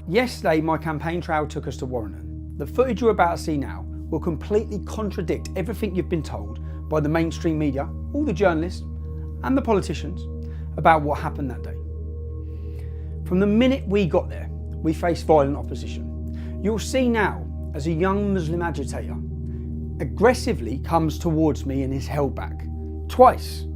Yesterday, my campaign trail took us to Warrington. The footage you're about to see now will completely contradict everything you've been told by the mainstream media, all the journalists and the politicians about what happened that day. From the minute we got there, we faced violent opposition. You'll see now as a young Muslim agitator aggressively comes towards me and is held back. Twice.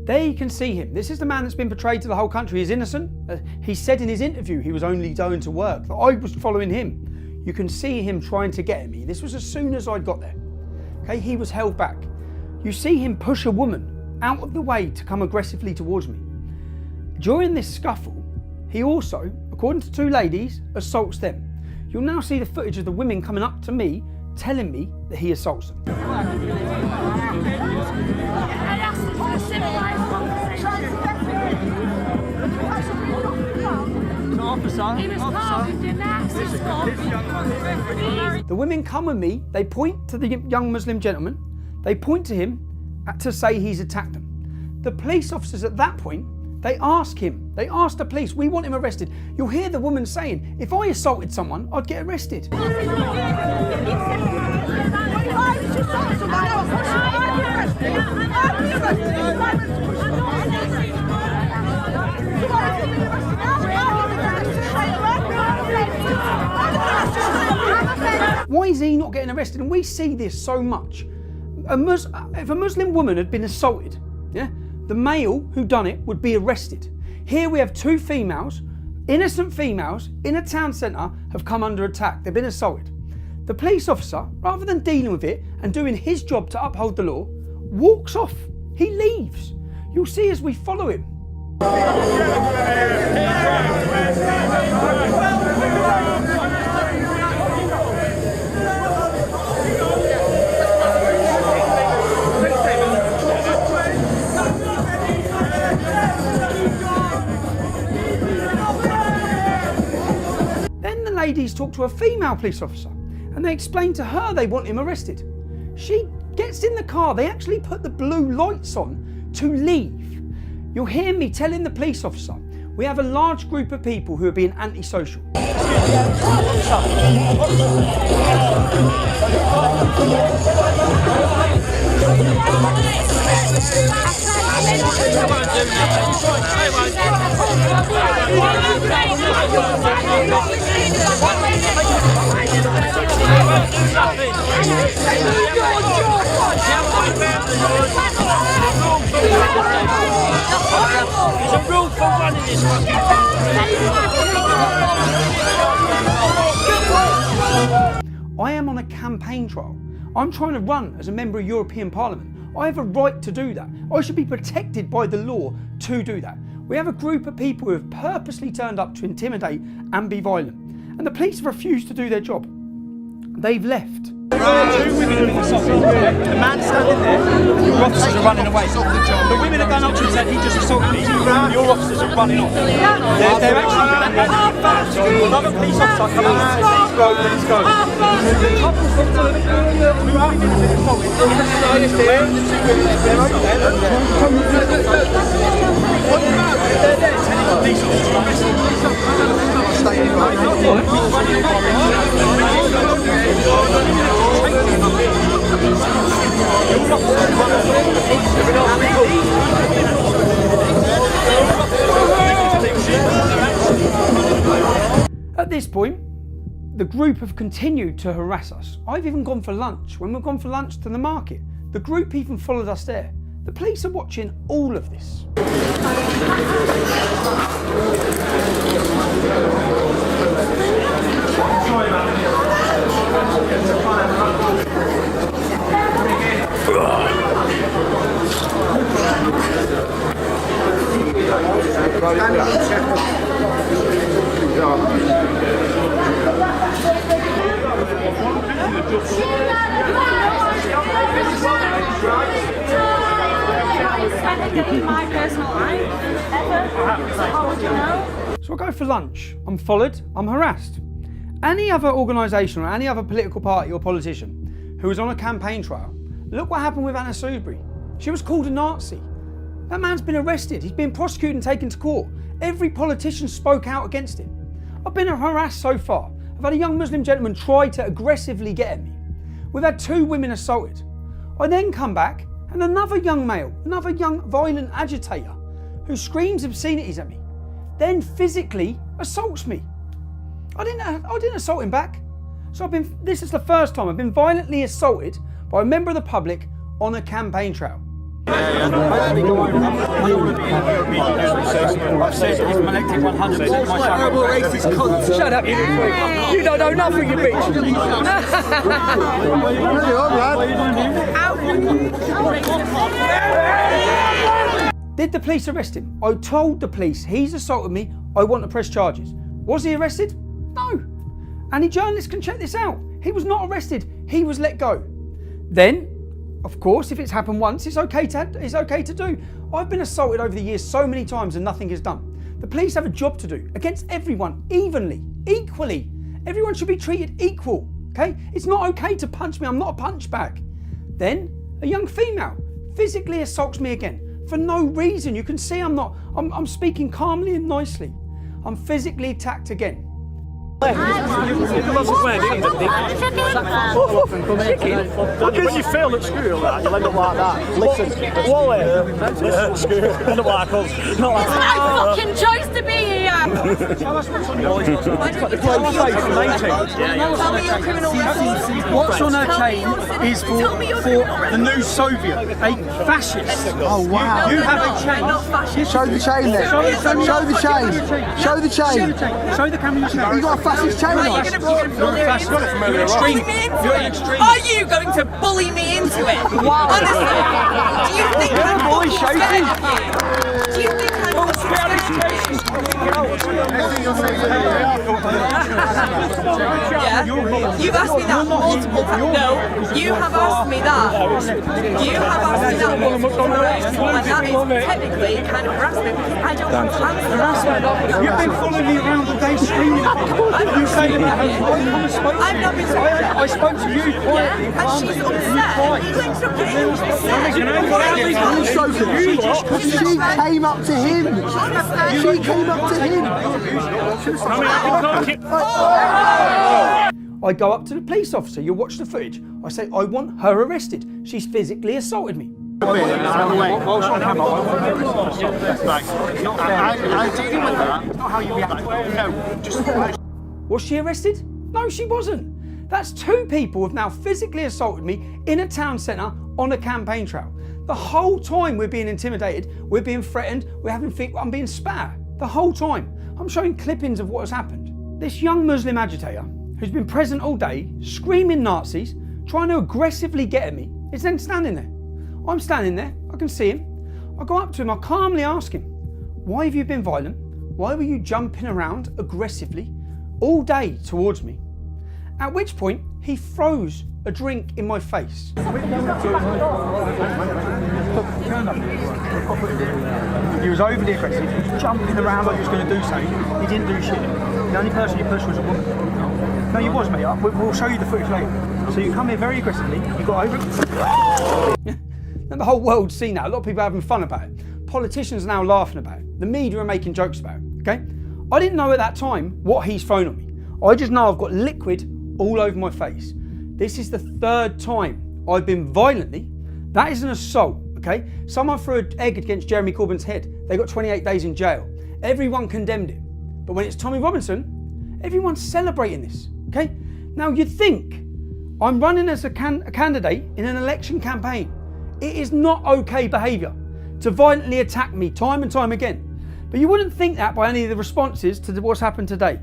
There you can see him. This is the man that's been portrayed to the whole country as innocent. He said in his interview he was only going to work, that I was following him. You can see him trying to get at me. This was as soon as I got there. Okay, he was held back. You see him push a woman out of the way to come aggressively towards me. During this scuffle, he also, according to two ladies, assaults them. You'll now see the footage of the women coming up to me, telling me that he assaults them. The women come with me, they point to the young Muslim gentleman, they point to him to say he's attacked them. The police officers at that point, they ask the police, we want him arrested. You'll hear the woman saying, if I assaulted someone, I'd get arrested. Why is he not getting arrested? And we see this so much. If a Muslim woman had been assaulted, the male who done it would be arrested. Here we have two females, innocent females, in a town centre have come under attack. They've been assaulted. The police officer, rather than dealing with it and doing his job to uphold the law, walks off. He leaves. You'll see as we follow him. Ladies talk to a female police officer and they explain to her they want him arrested. She gets in the car, they actually put the blue lights on to leave. You'll hear me telling the police officer, we have a large group of people who are being antisocial. There's a rule for running this fucking I am on a campaign trial. I'm trying to run as a member of European Parliament. I have a right to do that. I should be protected by the law to do that. We have a group of people who have purposely turned up to intimidate and be violent. And the police have refused to do their job. They've left. Two women have been assaulted. The man standing there, your officers are running away. The women are going up to him and saying, he just assaulted me. Your officers are running off. They're actually another police officer come up and says, please go, please go. At this point, the group have continued to harass us. I've even gone for lunch. When we've gone for lunch to the market, the group even followed us there. The police are watching all of this. My personal life ever. How would you know? So I go for lunch, I'm followed, I'm harassed. Any other organisation or any other political party or politician who was on a campaign trail, look what happened with Anna Sewsbury. She was called a Nazi. That man's been arrested, he's been prosecuted and taken to court. Every politician spoke out against him. I've been harassed so far. I've had a young Muslim gentleman try to aggressively get at me. We've had 2 women assaulted. I then come back and another young male, another young violent agitator who screams obscenities at me, then physically assaults me. I didn't assault him back. So this is the first time I've been violently assaulted by a member of the public on a campaign trail. I've said if I'm elected 100%, my Terrible racist cunt. Shut up, you don't know nothing, you bitch. Did the police arrest him? I told the police he's assaulted me, I want to press charges. Was he arrested? No. Any journalists can check this out. He was not arrested, he was let go. Then, of course, if it's happened once, it's okay to do. I've been assaulted over the years so many times and nothing is done. The police have a job to do against everyone, evenly, equally. Everyone should be treated equal, okay? It's not okay to punch me, I'm not a punch bag. Then, a young female physically assaults me again for no reason. You can see I'm speaking calmly and nicely. I'm physically attacked again. When you fail at school, you'll end up like that. Listen, Wally, listen at school, end up like us. Not like It's my fucking choice to be here. Tell me your criminal record. What's on her chain is for the new Soviet, a fascist. Oh wow! You have a chain. Not fascist. Show the chain then. Show the chain. Show the chain. Show the camera your chain. You got a fascist chain on. You're a fascist. You're extreme. You're an extreme. Are you going to bully me into it? Wow. Honestly, do you think I'm bully scared of you? Do you think I'm scared of you? Yeah. You've asked me that multiple times. No, you have asked me that. You have asked me that multiple times. And that is technically kind of harassment because I don't want to answer that. You've been following me around all day screaming at me. You say that I've not been spoken. I spoke to you quietly. And she's upset. You interrupted it. She came up to him. She came up to him. I go up to the police officer, you watch the footage. I say, I want her arrested. She's physically assaulted me. I'm dealing with that. It's not how you react. No, just. Was she arrested? No, she wasn't. That's 2 people who have now physically assaulted me in a town centre on a campaign trail. The whole time we're being intimidated, we're being threatened, I'm being spat at. The whole time. I'm showing clippings of what has happened. This young Muslim agitator who's been present all day, screaming Nazis, trying to aggressively get at me, is then standing there. I'm standing there, I can see him. I go up to him, I calmly ask him, why have you been violent? Why were you jumping around aggressively all day towards me? At which point, he throws a drink in my face. He was overly aggressive, he was jumping around like he was going to do something. He didn't do shit. The only person you pushed was a woman. No, you was, mate. We'll show you the footage later. So you come here very aggressively, you got over it. And the whole world's seen that. A lot of people are having fun about it. Politicians are now laughing about it. The media are making jokes about it, okay? I didn't know at that time what he's thrown on me. I just know I've got liquid all over my face. This is the 3rd time I've been violently. That is an assault, okay? Someone threw an egg against Jeremy Corbyn's head. They got 28 days in jail. Everyone condemned him. But when it's Tommy Robinson, everyone's celebrating this, okay? Now you'd think I'm running as a candidate in an election campaign. It is not okay behaviour to violently attack me time and time again. But you wouldn't think that by any of the responses to what's happened today.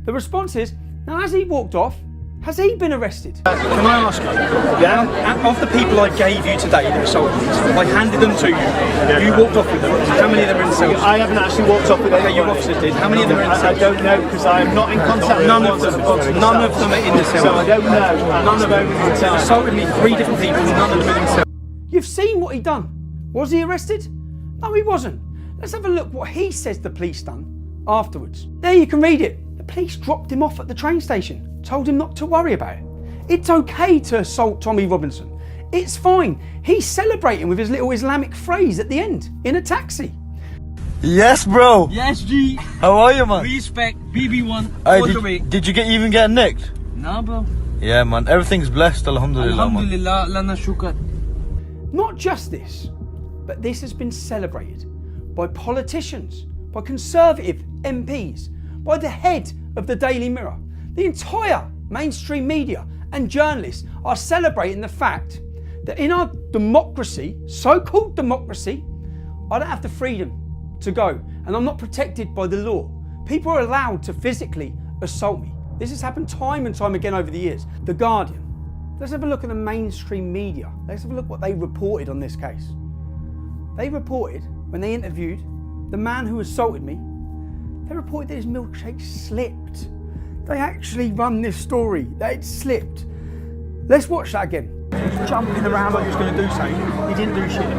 The response is, now as he walked off, has he been arrested? Can I ask you, of the people I gave you today that assaulted me, I handed them to you, you walked off with them, how many of them are in cells? I haven't actually walked off with Okay, your anybody. officers did, how many of them are in I cells? don't know because I am not in contact with None of them are in the cells. So I don't know. None of them are in They've assaulted me 3 different people, none of them are in cells. You've seen what he done. Was he arrested? No, he wasn't. Let's have a look what he says the police done afterwards. There you can read it. The police dropped him off at the train station, told him not to worry about it. It's okay to assault Tommy Robinson. It's fine. He's celebrating with his little Islamic phrase at the end in a taxi. Yes, bro. Yes, G. How are you, man? Respect. BB1. Aye, All the way. did you even get nicked? Nah, bro. Yeah, man. Everything's blessed, alhamdulillah, man. Alhamdulillah. Lana shukar. Not just this, but this has been celebrated by politicians, by Conservative MPs, by the head of the Daily Mirror. The entire mainstream media and journalists are celebrating the fact that in our democracy, so-called democracy, I don't have the freedom to go and I'm not protected by the law. People are allowed to physically assault me. This has happened time and time again over the years. The Guardian. Let's have a look at the mainstream media. Let's have a look what they reported on this case. They reported, when they interviewed the man who assaulted me, they reported that his milkshake slipped. They actually run this story, that it slipped. Let's watch that again. Jumping around like he was going to do something, he didn't do shit.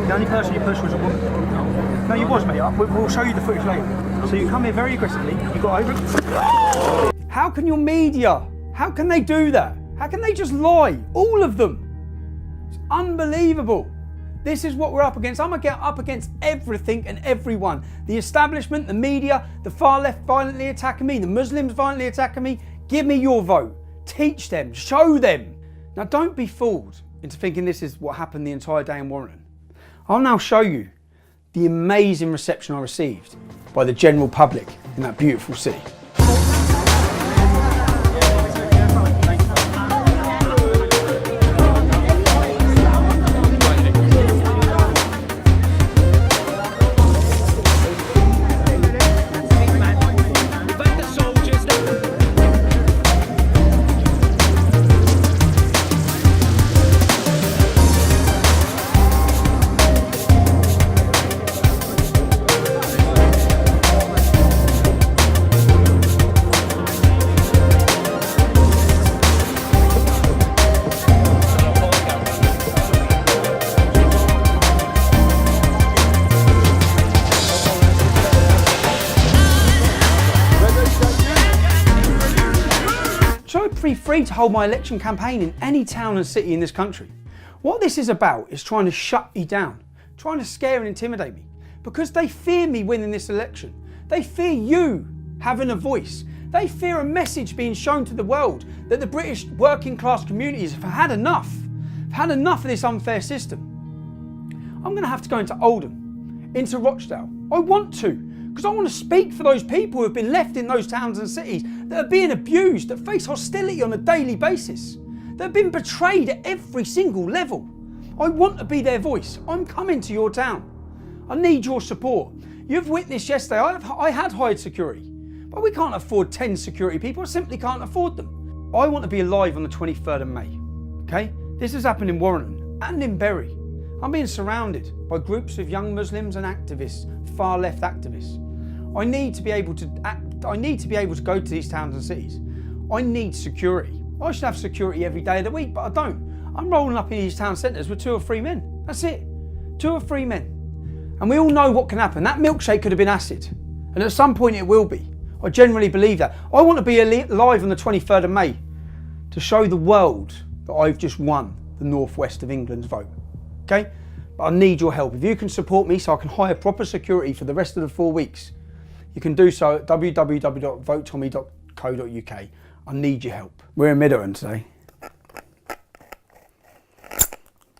The only person you pushed was a woman. No, you was, mate. We'll show you the footage later. So you come here very aggressively, you got over it. How can your media, how can they do that? How can they just lie? All of them. It's unbelievable. This is what we're up against. I'm up against everything and everyone. The establishment, the media, the far left violently attacking me, the Muslims violently attacking me. Give me your vote. Teach them, show them. Now don't be fooled into thinking this is what happened the entire day in Warrington. I'll now show you the amazing reception I received by the general public in that beautiful city. Free to hold my election campaign in any town and city in this country. What this is about is trying to shut me down, trying to scare and intimidate me, because they fear me winning this election. They fear you having a voice. They fear a message being shown to the world that the British working class communities have had enough of this unfair system. I'm going to have to go into Oldham, into Rochdale. I want to, because I want to speak for those people who have been left in those towns and cities that are being abused, that face hostility on a daily basis, that have been betrayed at every single level. I want to be their voice. I'm coming to your town. I need your support. You've witnessed yesterday, I had hired security, but we can't afford 10 security people. I simply can't afford them. I want to be alive on the 23rd of May, okay? This has happened in Warrington and in Bury. I'm being surrounded by groups of young Muslims and activists, far left activists. I need to be able to go to these towns and cities. I need security. I should have security every day of the week, but I don't. I'm rolling up in these town centres with 2 or 3 men. That's it. 2 or 3 men. And we all know what can happen. That milkshake could have been acid. And at some point it will be. I generally believe that. I want to be alive on the 23rd of May to show the world that I've just won the northwest of England's vote. Okay? But I need your help. If you can support me so I can hire proper security for the rest of the 4 weeks, you can do so at www.votetommy.co.uk. I need your help. We're in Middleton today.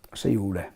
I'll see you all there.